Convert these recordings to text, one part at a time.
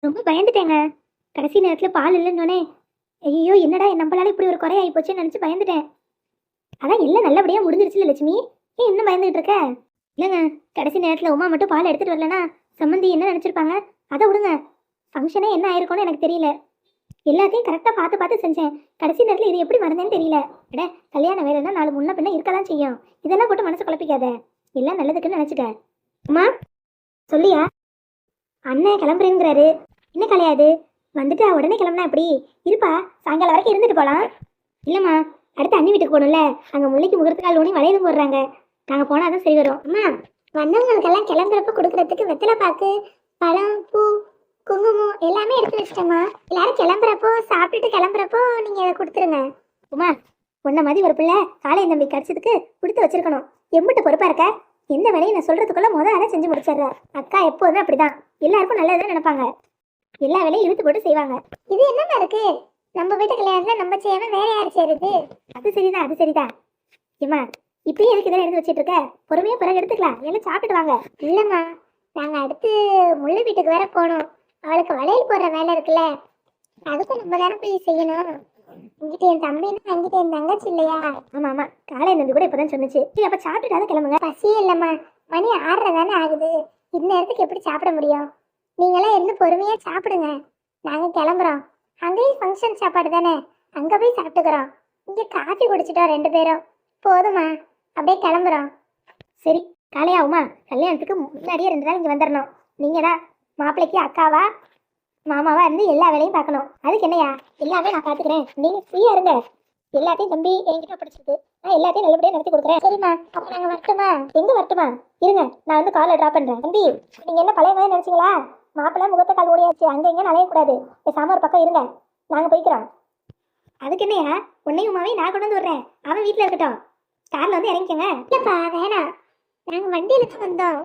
ரொம்ப பயந்துட்டேங்க. கடைசி நேரத்துல பால் இல்லைன்னொன்னே, ஐயோ என்னடா நம்மளால இப்படி ஒரு குறை ஆகி போச்சுன்னு நினைச்சு பயந்துட்டேன். அதான் எல்லாம் நல்லபடியா முடிஞ்சிருச்சுல லட்சுமி. ஏன் இன்னும் பயந்துகிட்டு இருக்க? இல்லைங்க, கடைசி நேரத்துல உமா மட்டும் பால் எடுத்துட்டு வரலனா சம்மந்தி என்ன நினைச்சிருப்பாங்க? அதை விடுங்க. ஃபங்க்ஷனே என்ன ஆயிருக்கும்னு எனக்கு தெரியல. எல்லாத்தையும் கரெக்டா பார்த்து பார்த்து செஞ்சேன். கடைசி நேரத்துல இது எப்படி மறந்தேன்னு தெரியல. அட, கல்யாண வேலைன்னா நாலு முன்ன பின்ன இருக்கதான் செய்யும். இதெல்லாம் போட்டு மனசு குழப்பிக்காத. எல்லாம் நல்லதுக்குன்னு நினைச்சுக்க. அம்மா, சொல்லியா? அண்ணன் கிளம்புறேங்கிறாரு. என்ன கலையாது? வந்துட்டு உடனே கிளம்புனா எப்படி? இருப்பா, சாயங்காலம் வரைக்கும் இருந்துட்டு போலாம். இல்லம்மா, அடுத்து அண்ணி வீட்டுக்கு போகணும்ல. அங்க முல்லைக்கு முகூர்த்த கால் ஊனி வளையதும் போடுறாங்க. நாங்க போனாதான் சரி வரும். அம்மா, வந்தவங்களுக்கெல்லாம் கிளம்புறப்ப கொடுக்கறதுக்கு வெத்தலை பாக்கு, பழம், பூ, குங்குமம் எல்லாமே எடுத்து வச்சிட்டேம்மா. எல்லாரும் கிளம்புறப்போ சாப்பிட்டுட்டு கிளம்புறப்போ நீங்க அதை கொடுத்துருங்க. உமா, உன்ன மாதிரி ஒரு பிள்ளை காலை தம்பி கிடைச்சதுக்கு கொடுத்து வச்சிருக்கணும். எம்பிட்டு பொறுப்பா இருக்க. எந்த வேலையும் நான் சொல்றதுக்குள்ள முதல் அதை செஞ்சு முடிச்சிடுற. அக்கா எப்போதுமே அப்படிதான். எல்லாருக்கும் நல்லதுதான் நினைப்பாங்க. எல்லா வேலையும் இழுத்து போட்டு செய்வாங்க. இது என்னமா இருக்கு? நம்ம வீட்டு கல்யாணத்துல நம்ம செய்யாம வேற யாரு செய்யறது? அது சரிதான், அது சரிதான். ஏமா, இப்பயே எதுக்கு இதெல்லாம் எடுத்து வச்சிட்டு இருக்க? பொறுமையா பிறகு எடுத்துக்கலாம். எல்லாம் சாப்பிட்டு வாங்க. இல்லம்மா, நாங்க அடுத்து முல்லை வீட்டுக்கு வேற போகணும். அவளுக்கு வளையல் போடுற வேலை இருக்குல்ல, அதுக்கும் நம்ம தானே போய் செய்யணும். இங்கிட்ட என் தம்பின்னா அங்கிட்ட என் தங்கச்சி இல்லையா? ஆமா ஆமா, காலை தம்பி கூட இப்பதான் சொன்னுச்சு. சரி, அப்ப சாப்பிட்டுட்டாதான் கிளம்புங்க. பசியே இல்லம்மா, மணி 6:30 தானே ஆகுது. இந்நேரத்துக்கு எப்படி சாப்பிட முடியும்? நீங்களாம் இருந்து பொறுமையா சாப்பிடுங்க. நாங்க கிளம்புறோம். அங்கேயும் ஃபங்க்ஷன் சாப்பாடு தானே, அங்க போய் சாப்பிட்டுக்கிறோம். இங்க காஃபி குடிச்சிட்டோம் 2 பேரும். போதுமா? அப்படியே கிளம்புறோம். சரி, காலையாகுமா? கல்யாணத்துக்கு முன்னாடியே 2 நாள் இங்க வந்துடணும். நீங்க தான் மாப்பிள்ளைக்கு அக்காவா மாமாவா இருந்து எல்லா வேலையும் பார்க்கணும். அதுக்கு என்னையா, எல்லாமே நான் பார்த்துக்கிறேன். நீங்க ஃப்ரீயா இருங்க. எல்லாத்தையும் தம்பி என்கிட்ட படிச்சிருக்கு. நான் எல்லாத்தையும் நல்லபடியா நடத்தி கொடுக்குறேன். சரிம்மா, அப்ப நாங்க வரட்டுமா? எங்க வரட்டுமா? இருங்க, நான் வந்து காலை டிராப் பண்றேன். தம்பி, நீங்க என்ன பழைய மாதிரி நினைச்சீங்களா? மாப்பிள்ளை முகத்த கால் ஓடியாச்சு, அங்க இங்க நலையக்கூடாது. பேசாம ஒரு பக்கம் இருங்க, நாங்க போய்க்கிறோம். அதுக்கு என்னையா, உன்னையும் உமாவையும் நான் கொண்டு வந்து விடுறேன். அவன் வீட்டுல இருக்கட்டும். கார்ல வந்து இறங்கிக்கங்க. இல்லப்பா, வேணாம். நாங்க வண்டியில தான் வந்தோம்.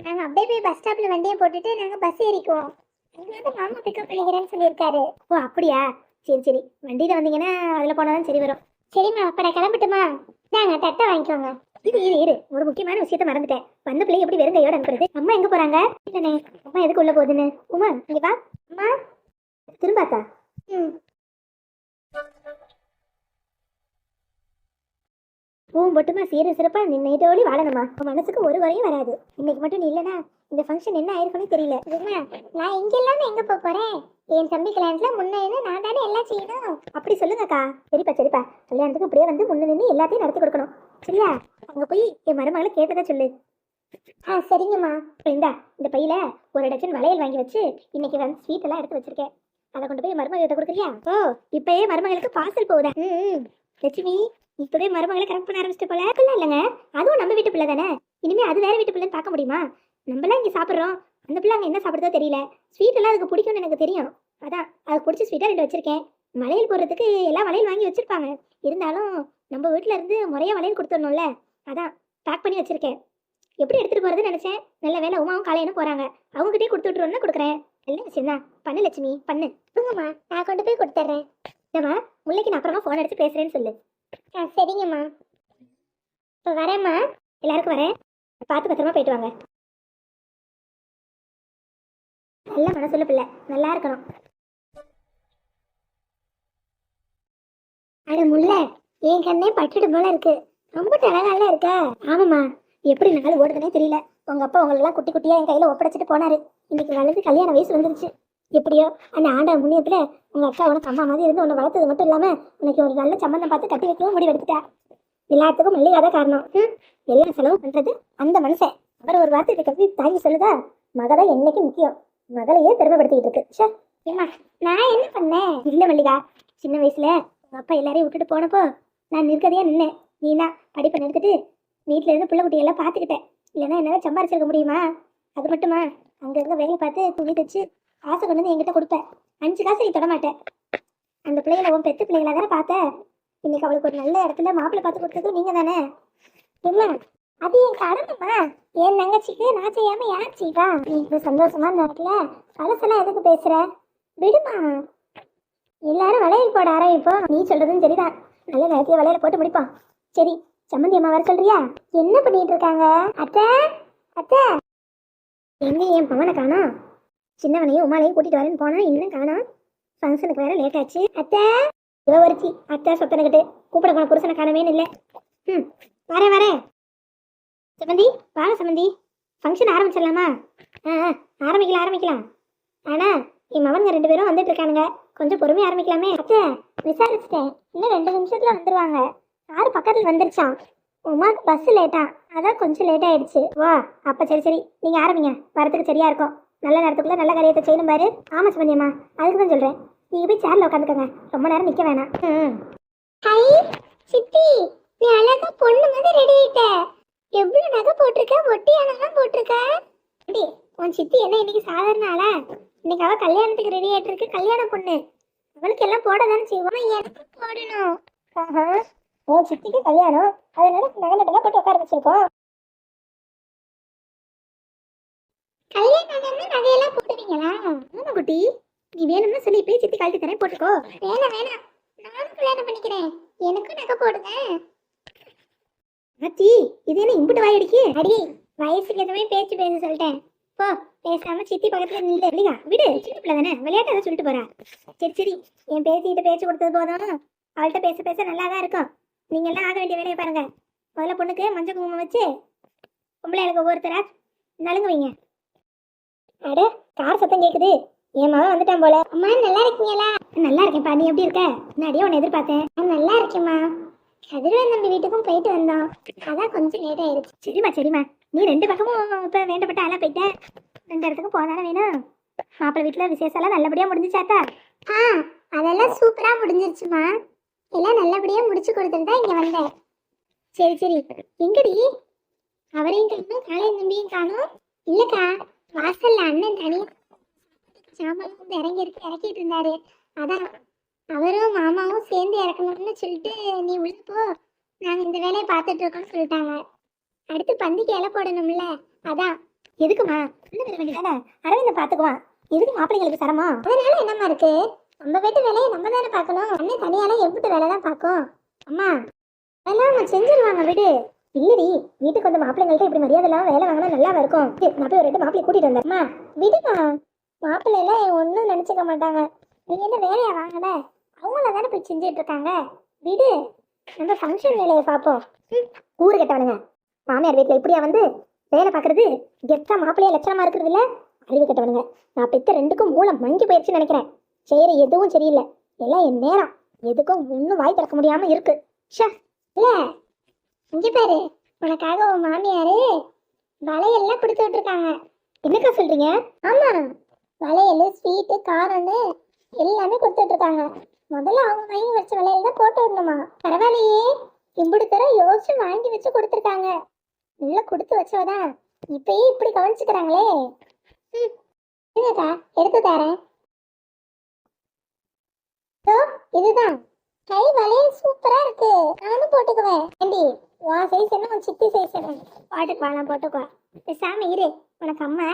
நாங்க அப்படியே போய் பஸ் ஸ்டாப்ல வண்டியை போட்டுட்டு நாங்க பஸ் ஏறிக்குவோம். அங்க மாமா பிக்கப் பண்ணிக்கிறேன்னு சொல்லியிருக்காரு. ஓ அப்படியா? சரி சரி, வண்டியில வந்தீங்கன்னா அதுல போனாதான் சரி வரும். சரிம்மா, அப்ப நான் கிளம்பட்டுமா? நாங்க தட்டை வாங்கிக்கோங்க. இரு இரு இரு, ஒரு முக்கியமான விஷயத்த மறந்துட்டேன். வந்த பிள்ளை எப்படி வெறும் கையோட அனுப்புறது? அம்மா எங்க போறாங்க? இல்லனே, அம்மா எதுக்கு உள்ள போகுதுன்னு. உமா, இங்க வா. அம்மா, திரும்பாத்தா? ம். மட்டுமா சீர சிறப்பா நின்னைட்டோடி வாழணுமா? உன் மனசுக்கு ஒரு குறையும் வராது. இன்னைக்கு மட்டும் நீ இல்லனா இந்த ஃபங்க்ஷன் என்ன ஆயிருக்குன்னு தெரியல. நான் இங்க இல்லாம எங்க போறேன்? என் தம்பி கல்யாணத்துல முன்ன நான் தானே எல்லாம் செய்யணும். அப்படி சொல்லுங்கக்கா. சரிப்பா சரிப்பா, கல்யாணத்துக்கு அப்படியே வந்து முன்ன நின்று எல்லாத்தையும் நடத்தி கொடுக்கணும். சரியா? அங்க போய் என் மருமகளை கேட்டதா சொல்லு. சரிங்கம்மா. இந்தா, இந்த பையில ஒரு டஜன் வளையல் வாங்கி வச்சு இன்னைக்கு வந்து ஸ்வீட் எல்லாம் எடுத்து வச்சிருக்கேன். அதை கொண்டு போய் மருமகிட்ட கொடுக்குறியா? ஓ, இப்பயே மருமகளுக்கு பார்சல் போகுதா? லட்சுமி, இப்பவே மருமகளை கரெக்ட் பண்ண ஆரம்பிச்சிட்டு போல. அப்படிலாம் இல்லைங்க, அதுவும் நம்ம வீட்டு பிள்ளை தானே. இனிமே அது வேற வீட்டு பிள்ளைன்னு பார்க்க முடியுமா? நம்மளாம் இங்கே சாப்பிட்றோம், அந்த பிள்ளை அங்கே என்ன சாப்பிடுறதோ தெரியல. ஸ்வீட் எல்லாம் அதுக்கு பிடிக்கும்னு எனக்கு தெரியும். அதான் அதுக்கு பிடிச்ச ஸ்வீட்டாக 2 வச்சிருக்கேன். வளையல் போடுறதுக்கு எல்லாம் வளையல் வாங்கி வச்சிருப்பாங்க. இருந்தாலும் நம்ம வீட்டில் இருந்து முறையாக வளையல் கொடுத்துடணும்ல. அதான் பேக் பண்ணி வச்சிருக்கேன். எப்படி எடுத்துகிட்டு போகிறதுன்னு நினச்சேன். நல்ல வேலை உமாவும் காலையிலும் போகிறாங்க. அவங்ககிட்டயே கொடுத்து விட்டுருவோம்னா கொடுக்குறேன். நல்ல விஷயம் தான். பண்ணு லட்சுமி, பண்ணு. தூங்கம்மா, நான் கொண்டு போய் கொடுத்துட்றேன். இல்லைம்மா, முல்லைக்கு நான் அப்புறமா ஃபோன் அடிச்சு பேசுகிறேன்னு சொல்லு. சரிங்கம்மா. இப்போ வரேம்மா. எல்லாருக்கும் வரேன். பார்த்து பத்திரமா போயிட்டு வாங்க. நல்ல மனசுள்ள பிள்ளை, நல்லா இருக்கணும். அட முல்லை, என் கண்ணே பட்டுட்டு போல இருக்கு. ரொம்ப அழகால இருக்க. ஆமாம்மா, எப்படி நாள் ஓடுதுன்னே தெரியல. உங்க அப்பா உங்களெல்லாம் குட்டி குட்டியா என் கையில ஒப்படைச்சிட்டு போனாரு. இன்னைக்கு வளர்ந்து கல்யாண வயசு வந்துருச்சு. எப்படியோ அந்த ஆண்டவன் புண்ணியத்துல உங்க அக்கா உனக்கு அம்மா மாதிரி இருந்து உன்னை வளர்த்தது மட்டும் இல்லாம உனக்கு ஒரு நல்ல சம்பந்தம் பார்த்து கட்டி வைக்கவும் முடிவு எடுத்துட்டா. எல்லாத்துக்கும் மல்லிகாத காரணம். எல்லா செலவும் பண்றது அந்த மனுஷன். அவர் ஒரு வார்த்தை கல்வி தாங்கி சொல்லுதா? மகதான் என்னைக்கு முக்கியம். மகளையே பெருமைப்படுத்திட்டு இருக்கு. ஏமா, நான் என்ன பண்ணேன்? இல்ல மல்லிகா, சின்ன வயசுல உங்க அப்பா எல்லாரையும் விட்டுட்டு போனப்போ நான் நிற்கதையா நின்னேன். நீனா படிப்பை நிறுத்திட்டு வீட்டுல இருந்து பிள்ளை குட்டியெல்லாம் பார்த்துக்கிட்டேன். இல்லைன்னா என்னால சம்பாரிச்சிருக்க முடியுமா? அது மட்டுமா, அங்கங்க வேலை பார்த்து துணி தச்சு காசை கொண்டு வந்து என்கிட்ட கொடுப்பேன். 5 காசு நீ தொட மாட்டேன். அந்த பிள்ளைகளை உன் பெத்து பிள்ளைகளா தானே பார்த்தேன். இன்னைக்கு அவளுக்கு ஒரு நல்ல இடத்துல மாப்பிள்ளை பார்த்து கொடுத்ததும் நீங்க தானே. இல்ல, அது என் கடமைமா. என் தங்கச்சிக்கு நான் செய்யாம யார் செய்வா? நீ இப்ப சந்தோஷமா நேரத்துல பழசெல்லாம் எதுக்கு பேசுற? விடுமா, எல்லாரும் வளையல் போட ஆரம்பிப்போம். நீ சொல்றதும் சரிதான். நல்ல நேரத்துல வளையல போட்டு முடிப்போம். சரி, சம்மந்தி அம்மா வர சொல்றியா? என்ன பண்ணிட்டு இருக்காங்க? அத்தை, அத்தை, எங்க என் பவனை காணோம்? சின்னவனையும் உமாலையும் கூட்டிட்டு வரேன்னு போனா இன்னும் காணோம். ஃபங்க்ஷனுக்கு வேற லேட் ஆச்சு. அத்தை இவ ஒருத்தி அத்தை சொத்தனக்கிட்டு கூப்பிட போன புருஷனை காணவே இல்லை. ம் வரேன் வரேன். சமந்தி வாங்க சமந்தி, ஃபங்க்ஷன் ஆரம்பிச்சிடலாமா? ஆரம்பிக்கலாம் ஆரம்பிக்கலாம். ஆனா என் மகனுங்க 2 பேரும் வந்துட்டு இருக்கானுங்க, கொஞ்சம் பொறுமையா ஆரம்பிக்கலாமே. அத்தை விசாரிச்சுட்டேன், இன்னும் 2 நிமிஷத்துல வந்துருவாங்க. யாரு பக்கத்துல வந்துருச்சான். உமாக்கு பஸ் லேட்டா, அதான் கொஞ்சம் லேட் ஆயிடுச்சு. வா அப்ப சரி சரி நீங்க ஆரம்பிங்க, வரத்துக்கு சரியா இருக்கும். நல்ல நேரத்துக்குள்ள நல்ல காரியத்தை செய்யணும் பாரு. ஆமா சம்பந்தியம்மா, அதுக்கு தான் சொல்றேன். நீங்க போய் சேர்ல உட்காந்துக்கோங்க, ரொம்ப நேரம் நிக்க வேணாம். ஹை சித்தி, நீ அழகா பொண்ணு மாதிரி ரெடி ஆயிட்ட. எவ்வளவு நகை போட்டிருக்க, ஒட்டியானலாம் போட்டிருக்க. உன் சித்தி என்ன இன்னைக்கு சாதாரண ஆளா? இன்னைக்கு அவ கல்யாணத்துக்கு ரெடி ஆயிட்டு இருக்கு, கல்யாண பொண்ணு. அவளுக்கு எல்லாம் போட தானே செய்வோம், எனக்கு போடணும். உன் சித்திக்கு கல்யாணம், அதனால நகை நட்டெல்லாம் போட்டு உட்கார வச்சிருக்கோம். கல்யாணம் நகையெல்லாம் போட்டுவீங்களா? ஆமா குட்டி, நீ வேணும்னா சொல்லி போய் சித்தி கழட்டி தரேன், போட்டுக்கோ. வேணாம் வேணாம், நானும் கல்யாணம் பண்ணிக்கிறேன், எனக்கும் நகை போடுங்க. ஆச்சி இது என்ன இம்புட்டு வாய் அடிக்கி? அடி வயசுக்கு எதுவுமே பேச்சு பேச சொல்லிட்டேன். போ பேசாம சித்தி பக்கத்துல நின்று இல்லையா விடு, சின்ன பிள்ளை தானே விளையாட்டு அதை சொல்லிட்டு போறா. சரி சரி, என் பேத்திக்கிட்ட பேச்சு கொடுத்தது போதும், அவள்கிட்ட பேச பேச நல்லா தான் இருக்கும். நீங்க எல்லாம் ஆக வேண்டிய வேலையை பாருங்க. முதல்ல பொண்ணுக்கு மஞ்சள் குங்குமம் வச்சு பொம்பளைகளுக்கு ஒவ்வொருத்தரா நலுங்கு வைங்க. அட கார் சத்தம் கேக்குது, என் மகன் வந்துட்டான் போல. அம்மா நல்லா இருக்கீங்களா? நல்லா இருக்கேன்ப்பா, நீ எப்படி இருக்க? முன்னாடியே உன்னை எதிர்பார்த்தேன். நல்லா இருக்கேம்மா, கதிரவன் தம்பி வீட்டுக்கும் போயிட்டு வந்தோம், அதான் கொஞ்சம் லேட் ஆயிடுச்சு. சரிம்மா சரிம்மா, நீ 2 பக்கமும் இப்ப வேண்டப்பட்ட ஆளா போயிட்ட, 2 இடத்துக்கும் போதானே வேணும். மாப்பிள்ளை வீட்டுல விசேஷம் எல்லாம் நல்லபடியா முடிஞ்சுச்சாத்தா? அதெல்லாம் சூப்பரா முடிஞ்சிருச்சுமா, எல்லாம் நல்லபடியா முடிச்சு கொடுத்துட்டு தான் இங்க வந்தேன். சரி சரி, எங்கடி அவரையும் காணும் காலையும் தம்பியும் காணும்? இல்லக்கா, வாசல்ல அண்ணன் தனியா சாமான் வந்து இறக்கிட்டு இருந்தாரு, அதான் அவரும் மாமாவும் சேர்ந்து இறக்கணும்னு சொல்லிட்டு நீ உள்ள போ, நாங்க இந்த வேலையை பார்த்துட்டு இருக்கோம்னு சொல்லிட்டாங்க. அடுத்து பந்திக்கு இலை போடணும்ல, அதான். எதுக்குமா இன்னும் வேண்டியதானே, அரவிந்த பாத்துக்குவான். எதுக்கு மாப்பிள்ளைங்களுக்கு சிரமம்? அதனால என்னம்மா இருக்கு, நம்ம வீட்டு வேலையை நம்ம தானே பார்க்கணும். அண்ணன் தனியால எவ்வளவு வேலை தான் பார்க்கும். அம்மா அதெல்லாம் அவங்க செஞ்சிருவாங்க, விடு. இல்லடி, வீட்டுக்கு வந்து மாப்பிள்ளைங்கள்ட்ட இப்படி மரியாதை எல்லாம் வேலை வாங்கினா நல்லா இருக்கும். நான் போய் ஒரு 2 மாப்பிள்ளை கூட்டிட்டு வந்தேன்மா. விடுமா, மாப்பிள்ளை எல்லாம் ஒன்றும் நினைச்சுக்க மாட்டாங்க. நீங்க என்ன வேலையா வாங்கல, அவங்கள தானே போய் செஞ்சுட்டு இருக்காங்க, விடு. நம்ம ஃபங்க்ஷன் வேலையை பார்ப்போம். ஊரு கெட்டவனுங்க, மாமியார் வீட்டில் இப்படியா வந்து வேலை பார்க்கறது? கெட்டா மாப்பிள்ளையா லட்சணமா இருக்கிறது இல்ல, அறிவு கெட்டவனுங்க. நான் பெத்த 2க்கும் மூலம் மங்கி போயிடுச்சுன்னு நினைக்கிறேன். சரி எதுவும் சரியில்லை, எல்லாம் என் நேரம், எதுக்கும் இன்னும் வாய் திறக்க முடியாம இருக்கு. இல்ல இங்க பாரு, உனக்காக உன் மாமியாரு வளையெல்லாம் கொடுத்து விட்டுருக்காங்க. என்னக்கா சொல்றீங்க? ஆமா, வளையல் ஸ்வீட்டு காரம்னு எல்லாமே கொடுத்துட்டு இருக்காங்க. முதல்ல அவங்க வாங்கி வச்ச வளையல் தான் போட்டு விடணுமா? பரவாயில்லையே, இப்படி தர யோசிச்சு வாங்கி வச்சு கொடுத்துருக்காங்க. நல்லா கொடுத்து வச்சவதான் இப்பயே இப்படி கவனிச்சுக்கிறாங்களே. எடுத்து தரேன். இதுதான் கை வளையல் சூப்பரா இருக்கு, நானும் போட்டுக்குவேன். ஏண்டி உன் சைஸ் என்ன, உன் சித்தி சைஸ் என்ன? போட்டுக்குவான் போட்டுக்குவா. பேசாம இரு, உனக்கு அம்மா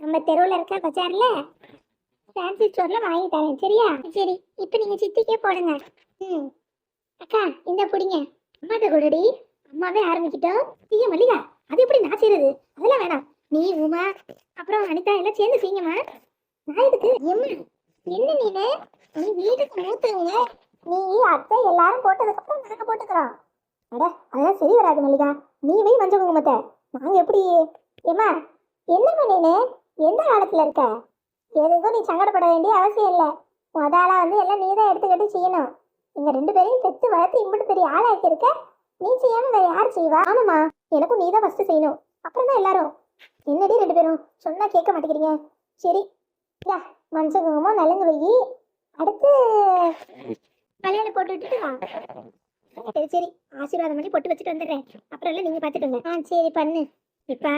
நம்ம தெருவில் இருக்க பஜார்ல ஃபேன்சி ஸ்டோர்ல வாங்கி தரேன், சரியா? சரி, இப்போ நீங்க சித்திக்கே போடுங்க. அக்கா இந்த பிடிங்க, அம்மாட்ட கொடுடி. அம்மாவே ஆரம்பிக்கிட்டோம். செய்ய மல்லிகா, அது எப்படி நான் செய்யறது? அதெல்லாம் வேணாம், நீ உமா அப்புறம் அனிதா எல்லாம் சேர்ந்து செய்யுங்கம்மா. நான் இதுக்கு எம்மா என்ன நீ வீட்டுக்கு மூத்துவங்க, நீ அத்தை எல்லாரும் போட்டதுக்கு அப்புறம் நாங்க போட்டுக்கிறோம். அட அதெல்லாம் சரி வராது மல்லிகா, நீ போய் மஞ்சள் குங்குமத்தை நாங்க எப்படி? ஏம்மா என்னம்மா நீனு எந்த காலத்துல இருக்க? எதுக்கும் நீ சங்கடப்பட வேண்டிய அவசியம் இல்லை. முதலா வந்து எல்லாம் நீ தான் எடுத்துக்கிட்டு செய்யணும். எங்க 2 பேரையும் பெற்று வளர்த்து இம்பிட்டு பெரிய ஆளாக்கி இருக்க, நீ செய்யாம வேற யார் செய்வா? ஆமாம்மா, எனக்கும் நீ தான் ஃபர்ஸ்ட் செய்யணும், அப்புறம் தான் எல்லாரும். என்னடி 2 பேரும் சொன்னா கேட்க மாட்டேங்கிறீங்க. சரி மஞ்சள் குங்குமம் நலுங்கு வை, அடுத்து கல்யாணம் போட்டு விட்டுட்டு வா. சரி சரி, ஆசீர்வாதம் பண்ணி பொட்டு வச்சுட்டு வந்துடுறேன், அப்புறம் எல்லாம் நீங்க பாத்துக்கோங்க. சரி பண்ணு. இப்ப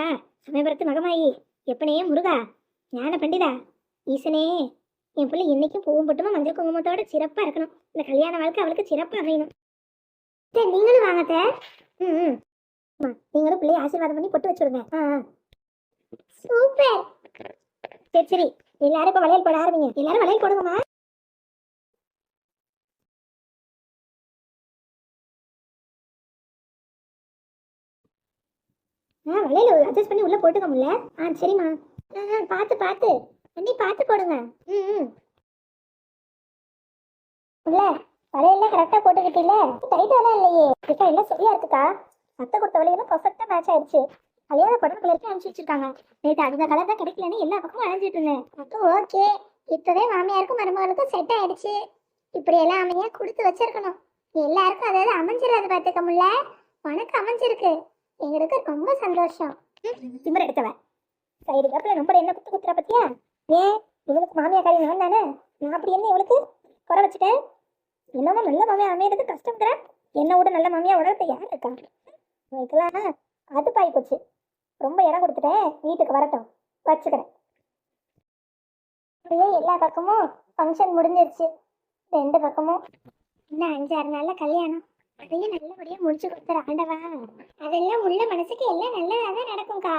சமயபுரத்து மகமாயி எப்பனே முருகா ஞான பண்டிதா ஈசனே, என் பிள்ளை என்னைக்கும் பூவும் பொட்டுமா மஞ்சள் குங்குமத்தோட சிறப்பா இருக்கணும். இந்த கல்யாண வாழ்க்கை அவளுக்கு சிறப்பா அமையணும். நீங்களும் வாங்கத்த. நீங்களும் பிள்ளைய ஆசீர்வாதம் பண்ணி பொட்டு வச்சுடுங்க. சூப்பர். சரி சரி, எல்லாரும் இப்ப வளையல் போட ஆரம்பிங்க. எல்லாரும் வளையல் போடுங்கம்மா. வளையல் அட்ஜஸ்ட் பண்ணி உள்ள போட்டுக்க முடியல. சரிம்மா, பார்த்து பார்த்து வண்டி பார்த்து போடுங்க. ம். இல்ல வலையெல்லாம் கரெக்டா போட்டுக்கிட்டீல, டைட்டாலாம் இல்லையே. இப்ப எல்லாம் சரியா இருக்குக்கா. அத்தை கொடுத்த வலையெல்லாம் பர்ஃபெக்டா மேட்ச் ஆயிடுச்சு. கல்யாண படம் கலருக்கு அனுப்பிச்சு வச்சிருக்காங்க. நேற்று அந்த கலர் தான் கிடைக்கலன்னு எல்லா பக்கமும் அலைஞ்சிட்டு இருந்தேன். அப்போ ஓகே, இப்பவே மாமியாருக்கும் மருமகளுக்கும் செட் ஆயிடுச்சு. இப்படி எல்லாம் அமையா கொடுத்து வச்சிருக்கணும். எல்லாருக்கும் அதாவது அமைஞ்சிடாது பார்த்துக்க முடியல. உனக்கு அமைஞ்சிருக்கு, எங்களுக்கு ரொம்ப சந்தோஷம். திமிர எடுத்தவன் சைடு கப்பில் ரொம்ப என்ன குத்து குத்துற பத்தியா? ஏன் இவளுக்கு மாமியா காரி நான் தானே? நான் அப்படி என்ன இவளுக்கு குறை வச்சுட்டேன்? என்னமோ நல்ல மாமியா அமையறதுக்கு கஷ்டம்ங்கிற. என்னோட நல்ல மாமியா உடற்ப யார் இருக்கா? உங்களுக்கெல்லாம் அது பாய் போச்சு. ரொம்ப இடம் கொடுத்துட்டேன், வீட்டுக்கு வரட்டும், வச்சுக்கிறேன். அப்படியே எல்லா பக்கமும் ஃபங்க்ஷன் முடிஞ்சிருச்சு. 2 பக்கமும் இன்னும் 5-6 நாள்ல கல்யாணம். அதையும் நல்லபடியா முடிச்சு கொடுத்துற ஆண்டவா. அதெல்லாம் உள்ள மனசுக்கு எல்லாம் நல்லதாக தான் நடக்கும்க்கா.